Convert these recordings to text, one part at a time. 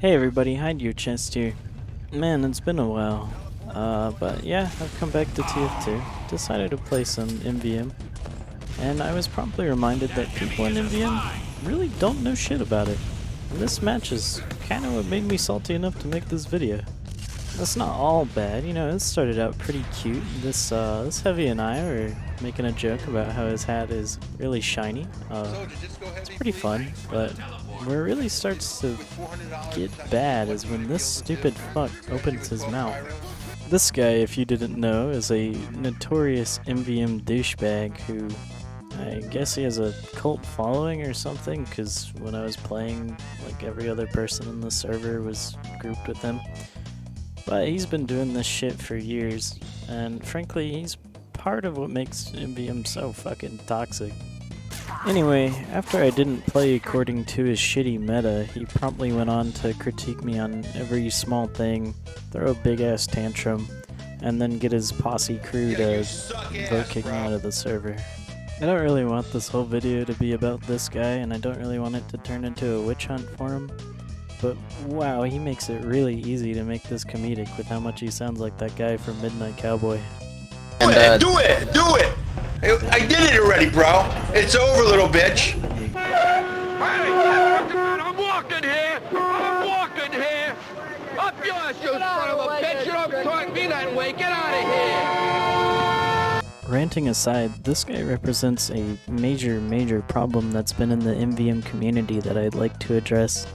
Hey everybody, hide your chest here. Man, it's been a while. But yeah, I've come back to TF2. Decided to play some MvM. And I was promptly reminded that people in MvM really don't know shit about it. And this match is kinda what made me salty enough to make this video. That's not all bad, you know, it started out pretty cute. This Heavy and I were making a joke about how his hat is really shiny. It's pretty fun, but where it really starts to get bad is when this stupid fuck opens his mouth. This guy, if you didn't know, is a notorious MvM douchebag who, I guess he has a cult following or something, because when I was playing, like every other person in the server was grouped with him. But he's been doing this shit for years, and frankly, he's part of what makes MvM so fucking toxic. Anyway, after I didn't play according to his shitty meta, he promptly went on to critique me on every small thing, throw a big ass tantrum, and then get his posse crew to vote kick me out of the server. I don't really want this whole video to be about this guy, and I don't really want it to turn into a witch hunt for him. But wow, he makes it really easy to make this comedic with how much he sounds like that guy from Midnight Cowboy. Do it! I did it already, bro. It's over, little bitch. Hey, I'm walking here. Up yours, you son of a bitch. You don't talk me that way. Get out of here. Ranting aside, this guy represents a major problem that's been in the MvM community that I'd like to address.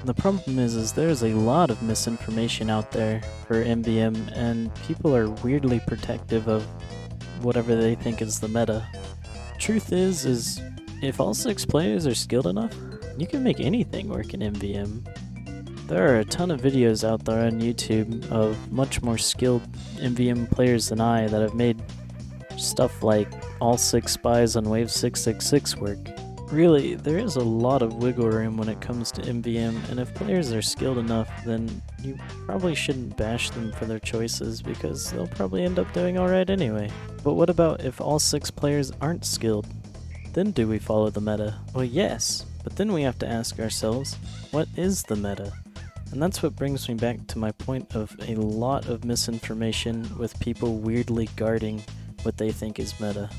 The problem is there's a lot of misinformation out there for MvM, and people are weirdly protective of whatever they think is the meta. Truth is if all 6 players are skilled enough, you can make anything work in MvM. There are a ton of videos out there on YouTube of much more skilled MvM players than I that have made stuff like all 6 spies on wave 666 work. Really, there is a lot of wiggle room when it comes to MvM, and if players are skilled enough, then you probably shouldn't bash them for their choices because they'll probably end up doing alright anyway. But what about if all 6 players aren't skilled? Then do we follow the meta? Well, yes, but then we have to ask ourselves, what is the meta? And that's what brings me back to my point of a lot of misinformation with people weirdly guarding what they think is meta.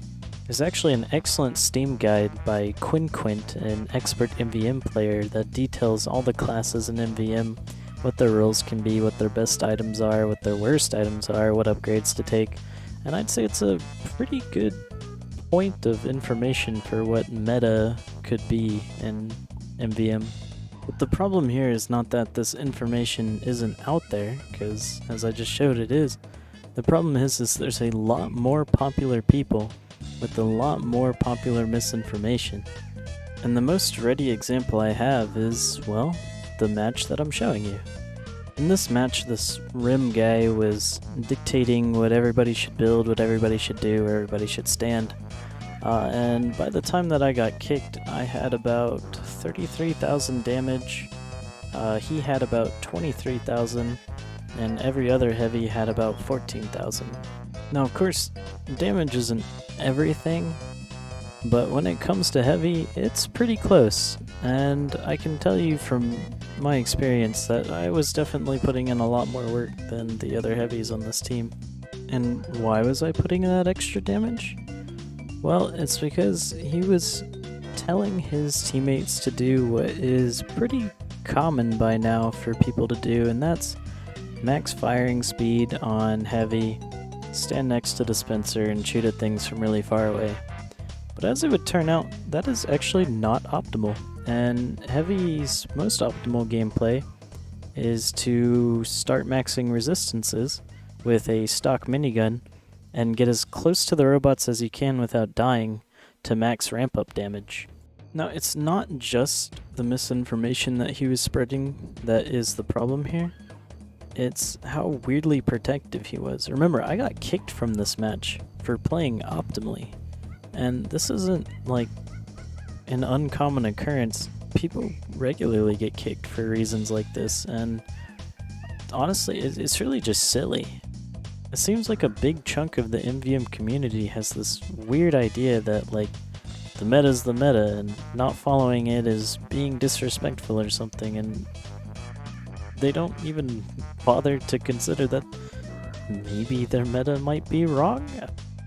There's actually an excellent Steam guide by Quint, an expert MvM player, that details all the classes in MvM, what their roles can be, what their best items are, what their worst items are, what upgrades to take, and I'd say it's a pretty good point of information for what meta could be in MvM. But the problem here is not that this information isn't out there, because as I just showed it is. The problem is there's a lot more popular people with a lot more popular misinformation. And the most ready example I have is, well, the match that I'm showing you. In this match, this Rim guy was dictating what everybody should build, what everybody should do, where everybody should stand. And by the time that I got kicked, I had about 33,000 damage, he had about 23,000, and every other heavy had about 14,000. Now of course, damage isn't everything, but when it comes to heavy, it's pretty close, and I can tell you from my experience that I was definitely putting in a lot more work than the other heavies on this team. And why was I putting in that extra damage? Well, it's because he was telling his teammates to do what is pretty common by now for people to do, and that's max firing speed on heavy, stand next to dispenser, and shoot at things from really far away. But as it would turn out, that is actually not optimal, and Heavy's most optimal gameplay is to start maxing resistances with a stock minigun and get as close to the robots as you can without dying to max ramp up damage. Now, it's not just the misinformation that he was spreading that is the problem here. It's how weirdly protective he was. Remember, I got kicked from this match for playing optimally, and this isn't like an uncommon occurrence. People regularly get kicked for reasons like this, and honestly, it's really just silly. It seems like a big chunk of the MvM community has this weird idea that, like, the meta's the meta, and not following it is being disrespectful or something, and they don't even bother to consider that maybe their meta might be wrong.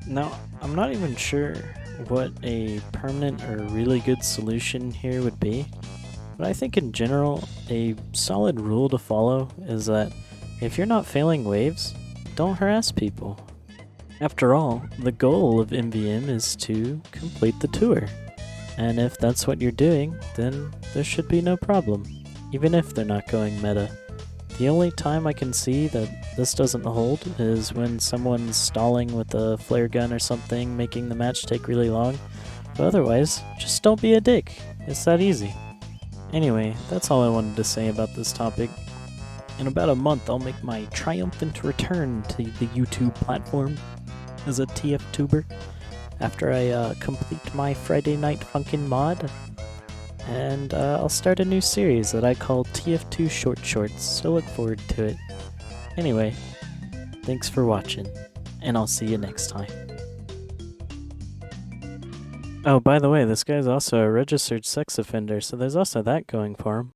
Now, I'm not even sure what a permanent or really good solution here would be, but I think in general, a solid rule to follow is that if you're not failing waves, don't harass people. After all, the goal of MvM is to complete the tour, and if that's what you're doing, then there should be no problem, even if they're not going meta. The only time I can see that this doesn't hold is when someone's stalling with a flare gun or something, making the match take really long, but otherwise, just don't be a dick. It's that easy. Anyway, that's all I wanted to say about this topic. In about a month, I'll make my triumphant return to the YouTube platform as a TF tuber after I complete my Friday Night Funkin' mod. And I'll start a new series that I call TF2 Short Shorts, so look forward to it. Anyway, thanks for watching, and I'll see you next time. Oh, by the way, this guy's also a registered sex offender, so there's also that going for him.